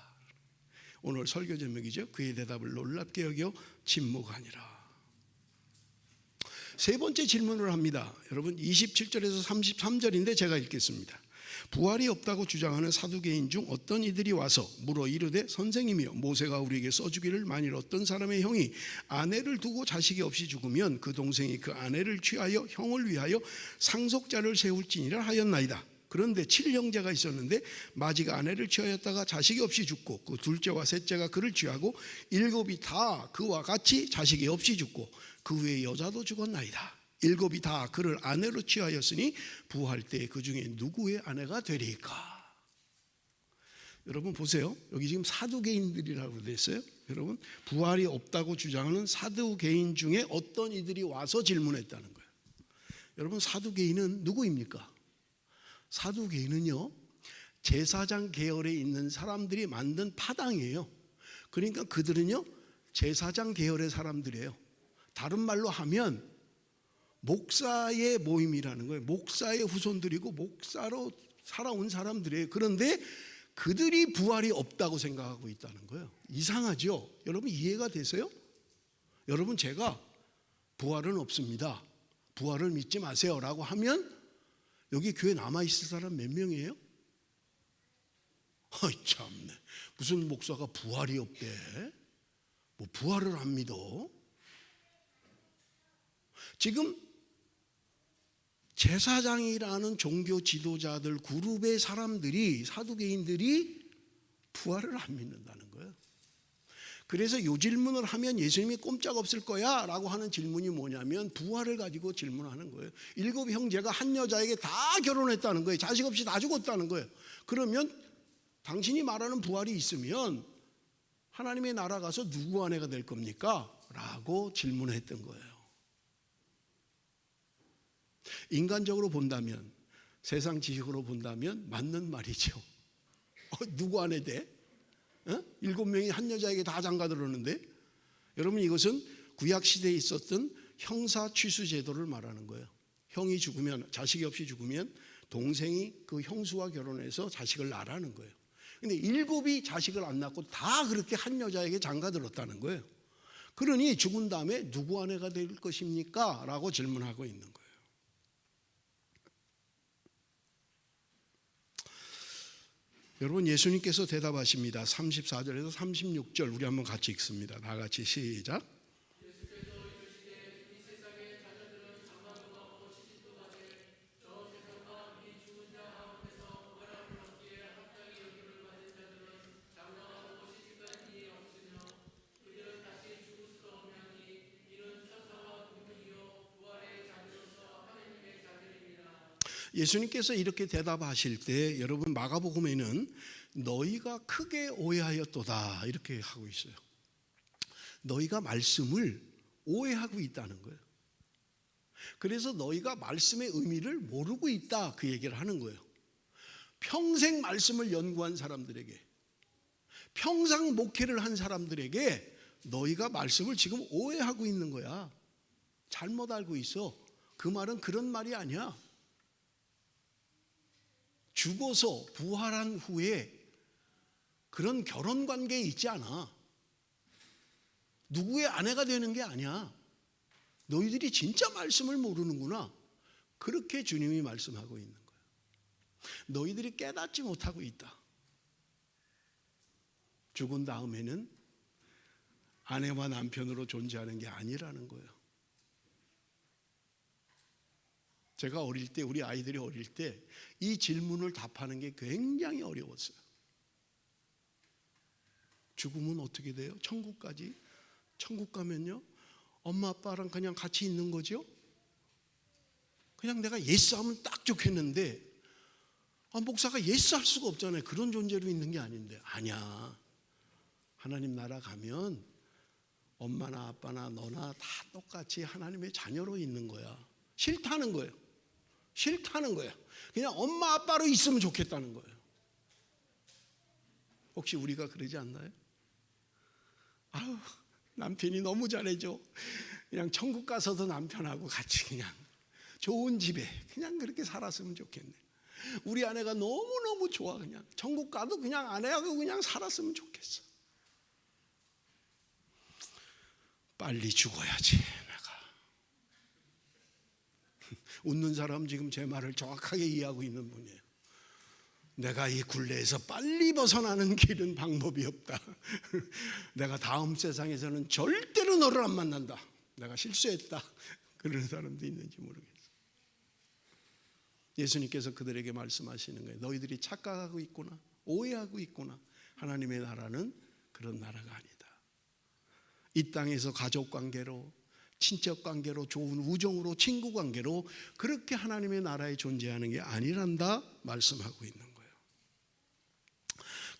오늘 설교 제목이죠. 그의 대답을 놀랍게 여겨 침묵하니라. 세 번째 질문을 합니다. 여러분 27절에서 33절인데 제가 읽겠습니다. 부활이 없다고 주장하는 사두개인 중 어떤 이들이 와서 물어 이르되 선생님이여, 모세가 우리에게 써주기를 만일 어떤 사람의 형이 아내를 두고 자식이 없이 죽으면 그 동생이 그 아내를 취하여 형을 위하여 상속자를 세울지니라 하였나이다. 그런데 7형제가 있었는데 마지가 아내를 취하였다가 자식이 없이 죽고 그 둘째와 셋째가 그를 취하고 7이 다 그와 같이 자식이 없이 죽고 그 후에 여자도 죽었나이다. 7이 다 그를 아내로 취하였으니 부활 때 그 중에 누구의 아내가 되리까? 여러분 보세요. 여기 지금 사두개인들이라고 되어 있어요. 여러분 부활이 없다고 주장하는 사두개인 중에 어떤 이들이 와서 질문했다는 거예요. 여러분 사두개인은 누구입니까? 사두개인은요 제사장 계열에 있는 사람들이 만든 파당이에요. 그러니까 그들은요 제사장 계열의 사람들이에요. 다른 말로 하면 목사의 모임이라는 거예요. 목사의 후손들이고 목사로 살아온 사람들이에요. 그런데 그들이 부활이 없다고 생각하고 있다는 거예요. 이상하죠? 여러분 이해가 되세요? 여러분 제가 부활은 없습니다, 부활을 믿지 마세요 라고 하면 여기 교회 남아있을 사람 몇 명이에요? 참네, 무슨 목사가 부활이 없대? 뭐 부활을 안 믿어? 지금 제사장이라는 종교 지도자들 그룹의 사람들이, 사두개인들이 부활을 안 믿는다는 거예요. 그래서 이 질문을 하면 예수님이 꼼짝없을 거야 라고 하는 질문이 뭐냐면 부활을 가지고 질문하는 거예요. 7 형제가 한 여자에게 다 결혼했다는 거예요. 자식 없이 다 죽었다는 거예요. 그러면 당신이 말하는 부활이 있으면 하나님의 나라 가서 누구 아내가 될 겁니까? 라고 질문했던 거예요. 인간적으로 본다면, 세상 지식으로 본다면 맞는 말이죠. 누구 아내 돼? 7명이 한 여자에게 다 장가 들었는데, 여러분 이것은 구약시대에 있었던 형사 취수 제도를 말하는 거예요. 형이 죽으면, 자식이 없이 죽으면 동생이 그 형수와 결혼해서 자식을 낳으라는 거예요. 근데 7이 자식을 안 낳고 다 그렇게 한 여자에게 장가 들었다는 거예요. 그러니 죽은 다음에 누구 아내가 될 것입니까? 라고 질문하고 있는 거예요. 여러분 예수님께서 대답하십니다. 34절에서 36절 우리 한번 같이 읽습니다. 다 같이 시작. 예수님께서 이렇게 대답하실 때 여러분 마가복음에는 너희가 크게 오해하였도다 이렇게 하고 있어요. 너희가 말씀을 오해하고 있다는 거예요. 그래서 너희가 말씀의 의미를 모르고 있다 그 얘기를 하는 거예요. 평생 말씀을 연구한 사람들에게, 평생 목회를 한 사람들에게 너희가 말씀을 지금 오해하고 있는 거야. 잘못 알고 있어. 그 말은 그런 말이 아니야. 죽어서 부활한 후에 그런 결혼 관계에 있지 않아. 누구의 아내가 되는 게 아니야. 너희들이 진짜 말씀을 모르는구나. 그렇게 주님이 말씀하고 있는 거예요. 너희들이 깨닫지 못하고 있다. 죽은 다음에는 아내와 남편으로 존재하는 게 아니라는 거예요. 제가 어릴 때, 우리 아이들이 어릴 때 이 질문을 답하는 게 굉장히 어려웠어요. 죽으면 어떻게 돼요? 천국까지? 천국 가면요? 엄마 아빠랑 그냥 같이 있는 거죠? 그냥 내가 예스 하면 딱 좋겠는데 목사가 예스 할 수가 없잖아요. 그런 존재로 있는 게 아닌데. 아니야. 하나님 나라 가면 엄마나 아빠나 너나 다 똑같이 하나님의 자녀로 있는 거야. 싫다는 거예요. 싫다는 거야. 그냥 엄마 아빠로 있으면 좋겠다는 거예요. 혹시 우리가 그러지 않나요? 아유, 남편이 너무 잘해줘. 그냥 천국 가서도 남편하고 같이 그냥 좋은 집에 그냥 그렇게 살았으면 좋겠네. 우리 아내가 너무너무 좋아. 그냥 천국 가도 그냥 아내하고 그냥 살았으면 좋겠어. 빨리 죽어야지 내가. 웃는 사람 지금 제 말을 정확하게 이해하고 있는 분이에요. 내가 이 굴레에서 빨리 벗어나는 길은 방법이 없다. 내가 다음 세상에서는 절대로 너를 안 만난다. 내가 실수했다. 그런 사람도 있는지 모르겠어요. 예수님께서 그들에게 말씀하시는 거예요. 너희들이 착각하고 있구나. 오해하고 있구나. 하나님의 나라는 그런 나라가 아니다. 이 땅에서 가족관계로, 친척관계로, 좋은 우정으로, 친구관계로 그렇게 하나님의 나라에 존재하는 게 아니란다 말씀하고 있는 거예요.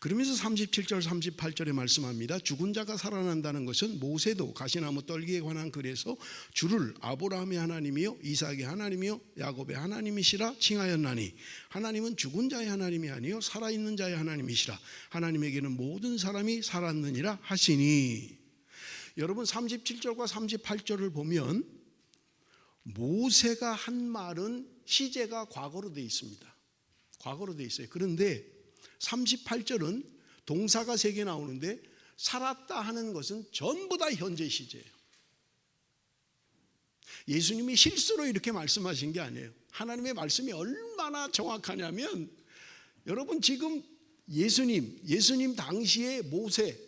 그러면서 37절 38절에 말씀합니다. 죽은 자가 살아난다는 것은 모세도 가시나무 떨기에 관한 글에서 주를 아브라함의 하나님이요 이삭의 하나님이요 야곱의 하나님이시라 칭하였나니 하나님은 죽은 자의 하나님이 아니요 살아있는 자의 하나님이시라. 하나님에게는 모든 사람이 살았느니라 하시니. 여러분 37절과 38절을 보면 모세가 한 말은 시제가 과거로 되어 있습니다. 과거로 되어 있어요. 그런데 38절은 동사가 3개 나오는데 살았다 하는 것은 전부 다 현재 시제예요. 예수님이 실수로 이렇게 말씀하신 게 아니에요. 하나님의 말씀이 얼마나 정확하냐면 여러분 지금 예수님 당시에 모세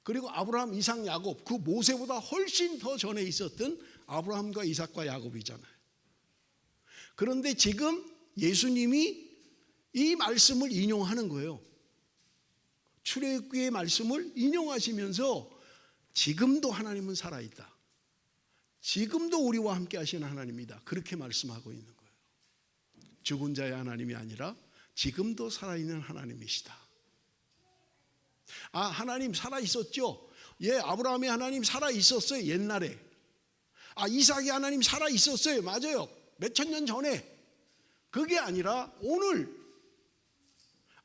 그리고 아브라함, 이삭, 야곱 그 모세보다 훨씬 더 전에 있었던 아브라함과 이삭과 야곱이잖아요. 그런데 지금 예수님이 이 말씀을 인용하는 거예요. 출애굽기의 말씀을 인용하시면서 지금도 하나님은 살아있다. 지금도 우리와 함께 하시는 하나님이다. 그렇게 말씀하고 있는 거예요. 죽은 자의 하나님이 아니라 지금도 살아있는 하나님이시다. 하나님 살아있었죠. 예, 아브라함의 하나님 살아있었어요. 옛날에. 이삭의 하나님 살아있었어요. 맞아요. 몇천 년 전에. 그게 아니라 오늘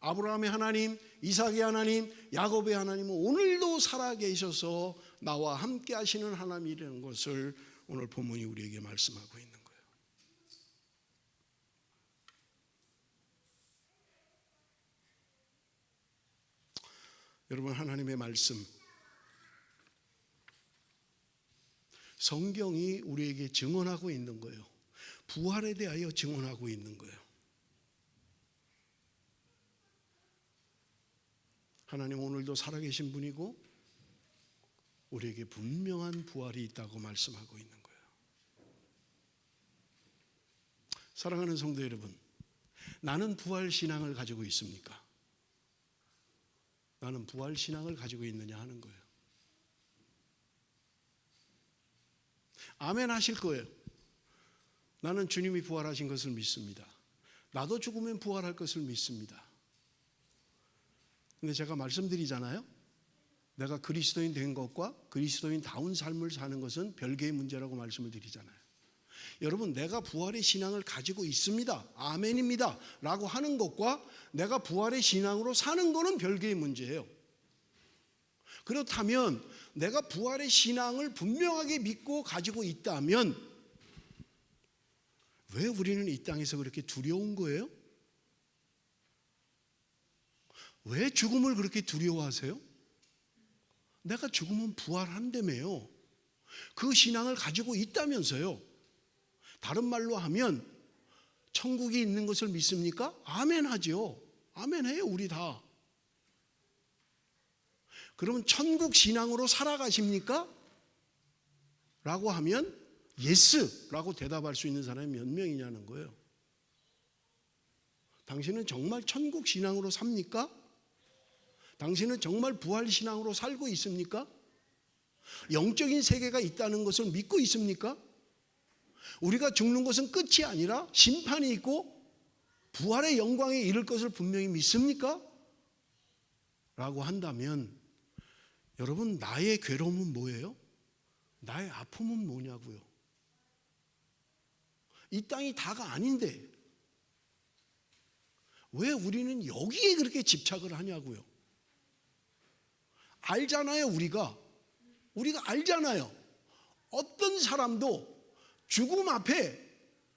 아브라함의 하나님, 이삭의 하나님, 야곱의 하나님은 오늘도 살아계셔서 나와 함께 하시는 하나님이라는 것을 오늘 본문이 우리에게 말씀하고 있는 거예요. 여러분 하나님의 말씀 성경이 우리에게 증언하고 있는 거예요. 부활에 대하여 증언하고 있는 거예요. 하나님 오늘도 살아계신 분이고 우리에게 분명한 부활이 있다고 말씀하고 있는 거예요. 사랑하는 성도 여러분, 나는 부활 신앙을 가지고 있습니까? 나는 부활 신앙을 가지고 있느냐 하는 거예요. 아멘 하실 거예요. 나는 주님이 부활하신 것을 믿습니다. 나도 죽으면 부활할 것을 믿습니다. 근데 제가 말씀드리잖아요. 내가 그리스도인 된 것과 그리스도인다운 삶을 사는 것은 별개의 문제라고 말씀을 드리잖아요. 여러분, 내가 부활의 신앙을 가지고 있습니다, 아멘입니다 라고 하는 것과 내가 부활의 신앙으로 사는 것은 별개의 문제예요. 그렇다면 내가 부활의 신앙을 분명하게 믿고 가지고 있다면 왜 우리는 이 땅에서 그렇게 두려운 거예요? 왜 죽음을 그렇게 두려워하세요? 내가 죽으면 부활한다며요. 그 신앙을 가지고 있다면서요. 다른 말로 하면 천국이 있는 것을 믿습니까? 아멘 하죠. 아멘 해요, 우리 다. 그러면 천국 신앙으로 살아가십니까? 라고 하면 예스 라고 대답할 수 있는 사람이 몇 명이냐는 거예요. 당신은 정말 천국 신앙으로 삽니까? 당신은 정말 부활 신앙으로 살고 있습니까? 영적인 세계가 있다는 것을 믿고 있습니까? 우리가 죽는 것은 끝이 아니라 심판이 있고 부활의 영광에 이를 것을 분명히 믿습니까? 라고 한다면 여러분, 나의 괴로움은 뭐예요? 나의 아픔은 뭐냐고요? 이 땅이 다가 아닌데 왜 우리는 여기에 그렇게 집착을 하냐고요? 알잖아요. 우리가 알잖아요. 어떤 사람도 죽음 앞에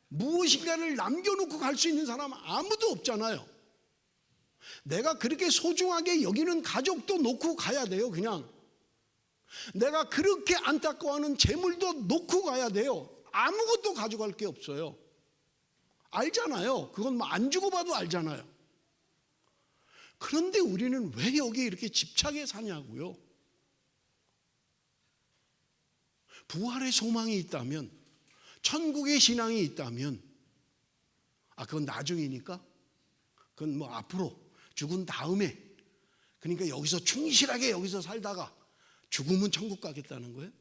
무엇인가를 남겨놓고 갈 수 있는 사람 아무도 없잖아요. 내가 그렇게 소중하게 여기는 가족도 놓고 가야 돼요. 그냥 내가 그렇게 안타까워하는 재물도 놓고 가야 돼요. 아무것도 가져갈 게 없어요. 알잖아요. 그건 뭐 안 주고봐도 알잖아요. 그런데 우리는 왜 여기에 이렇게 집착해 사냐고요? 부활의 소망이 있다면, 천국의 신앙이 있다면, 그건 나중이니까, 그건 뭐 앞으로 죽은 다음에, 그러니까 여기서 충실하게 여기서 살다가 죽으면 천국 가겠다는 거예요?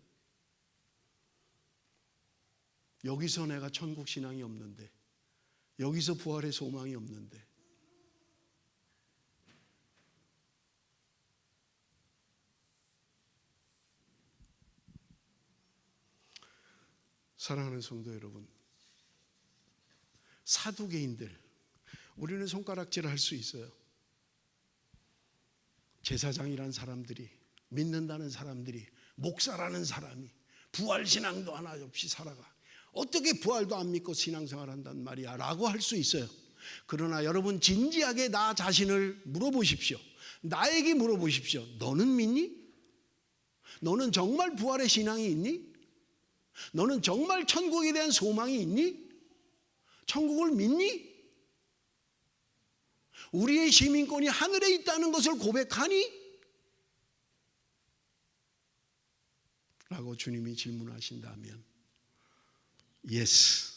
여기서 내가 천국 신앙이 없는데, 여기서 부활의 소망이 없는데, 사랑하는 성도 여러분, 사두개인들, 우리는 손가락질 할 수 있어요. 제사장이라는 사람들이, 믿는다는 사람들이, 목사라는 사람이 부활신앙도 하나 없이 살아가. 어떻게 부활도 안 믿고 신앙생활 한단 말이야 라고 할 수 있어요. 그러나 여러분, 진지하게 나 자신을 물어보십시오. 나에게 물어보십시오. 너는 믿니? 너는 정말 부활의 신앙이 있니? 너는 정말 천국에 대한 소망이 있니? 천국을 믿니? 우리의 시민권이 하늘에 있다는 것을 고백하니? 라고 주님이 질문하신다면 예스,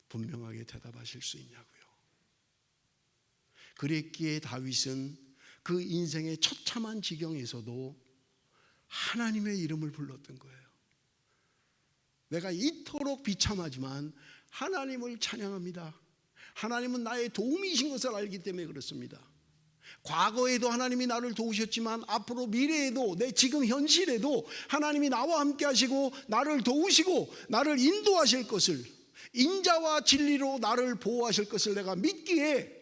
분명하게 대답하실 수 있냐고요. 그랬기에 다윗은 그 인생의 처참한 지경에서도 하나님의 이름을 불렀던 거예요. 내가 이토록 비참하지만 하나님을 찬양합니다. 하나님은 나의 도움이신 것을 알기 때문에 그렇습니다. 과거에도 하나님이 나를 도우셨지만 앞으로 미래에도, 내 지금 현실에도 하나님이 나와 함께 하시고 나를 도우시고 나를 인도하실 것을, 인자와 진리로 나를 보호하실 것을 내가 믿기에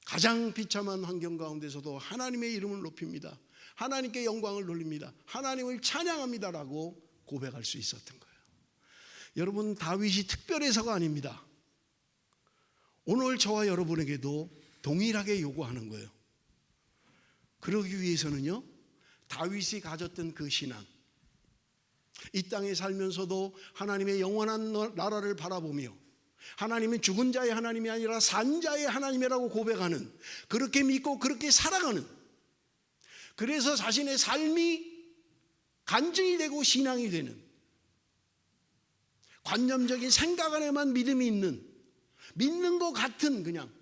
가장 비참한 환경 가운데서도 하나님의 이름을 높입니다. 하나님께 영광을 돌립니다. 하나님을 찬양합니다라고 고백할 수 있었던 거예요. 여러분, 다윗이 특별해서가 아닙니다. 오늘 저와 여러분에게도 동일하게 요구하는 거예요. 그러기 위해서는요, 다윗이 가졌던 그 신앙, 이 땅에 살면서도 하나님의 영원한 나라를 바라보며 하나님은 죽은 자의 하나님이 아니라 산 자의 하나님이라고 고백하는, 그렇게 믿고 그렇게 살아가는, 그래서 자신의 삶이 간증이 되고 신앙이 되는, 관념적인 생각 안에만 믿음이 있는, 믿는 것 같은, 그냥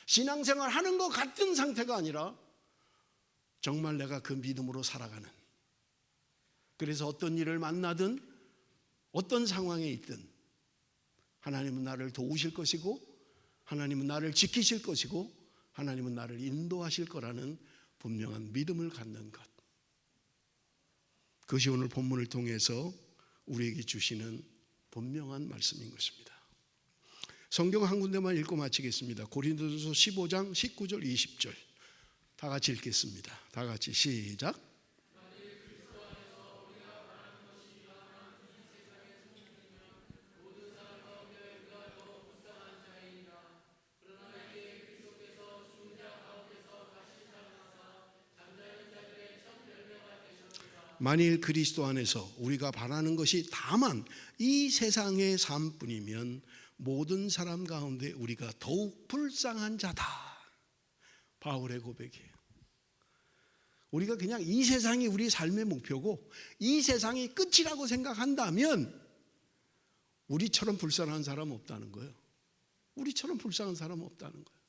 신앙생활 하는 것 같은 상태가 아니라 정말 내가 그 믿음으로 살아가는, 그래서 어떤 일을 만나든 어떤 상황에 있든 하나님은 나를 도우실 것이고 하나님은 나를 지키실 것이고 하나님은 나를 인도하실 거라는 분명한 믿음을 갖는 것. 그것이 오늘 본문을 통해서 우리에게 주시는 분명한 말씀인 것입니다. 성경 한 군데만 읽고 마치겠습니다. 고린도전서 15장 19절 20절 다 같이 읽겠습니다. 다 같이 시작. 만일 그리스도 안에서 우리가 바라는 것이 다만 이 세상의 삶뿐이면 모든 사람 가운데 우리가 더욱 불쌍한 자다. 바울의 고백이에요. 우리가 그냥 이 세상이 우리 삶의 목표고 이 세상이 끝이라고 생각한다면 우리처럼 불쌍한 사람 없다는 거예요. 우리처럼 불쌍한 사람 없다는 거예요.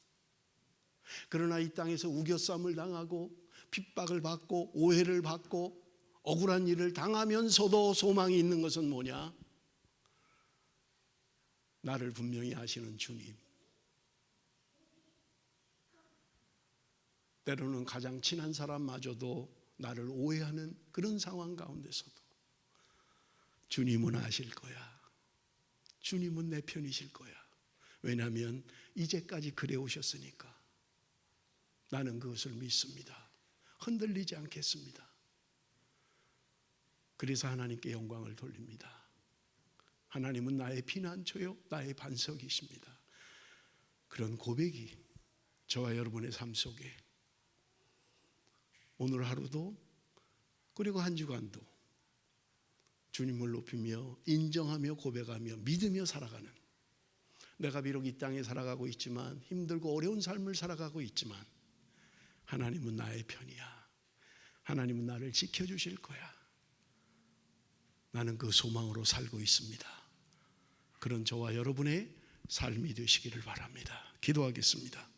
그러나 이 땅에서 우겨쌈을 당하고 핍박을 받고 오해를 받고 억울한 일을 당하면서도 소망이 있는 것은 뭐냐? 나를 분명히 아시는 주님. 때로는 가장 친한 사람마저도 나를 오해하는 그런 상황 가운데서도 주님은 아실 거야. 주님은 내 편이실 거야. 왜냐하면 이제까지 그래 오셨으니까. 나는 그것을 믿습니다. 흔들리지 않겠습니다. 그래서 하나님께 영광을 돌립니다. 하나님은 나의 피난처요 나의 반석이십니다. 그런 고백이 저와 여러분의 삶 속에 오늘 하루도 그리고 한 주간도 주님을 높이며 인정하며 고백하며 믿으며 살아가는, 내가 비록 이 땅에 살아가고 있지만 힘들고 어려운 삶을 살아가고 있지만 하나님은 나의 편이야. 하나님은 나를 지켜주실 거야. 나는 그 소망으로 살고 있습니다. 그런 저와 여러분의 삶이 되시기를 바랍니다. 기도하겠습니다.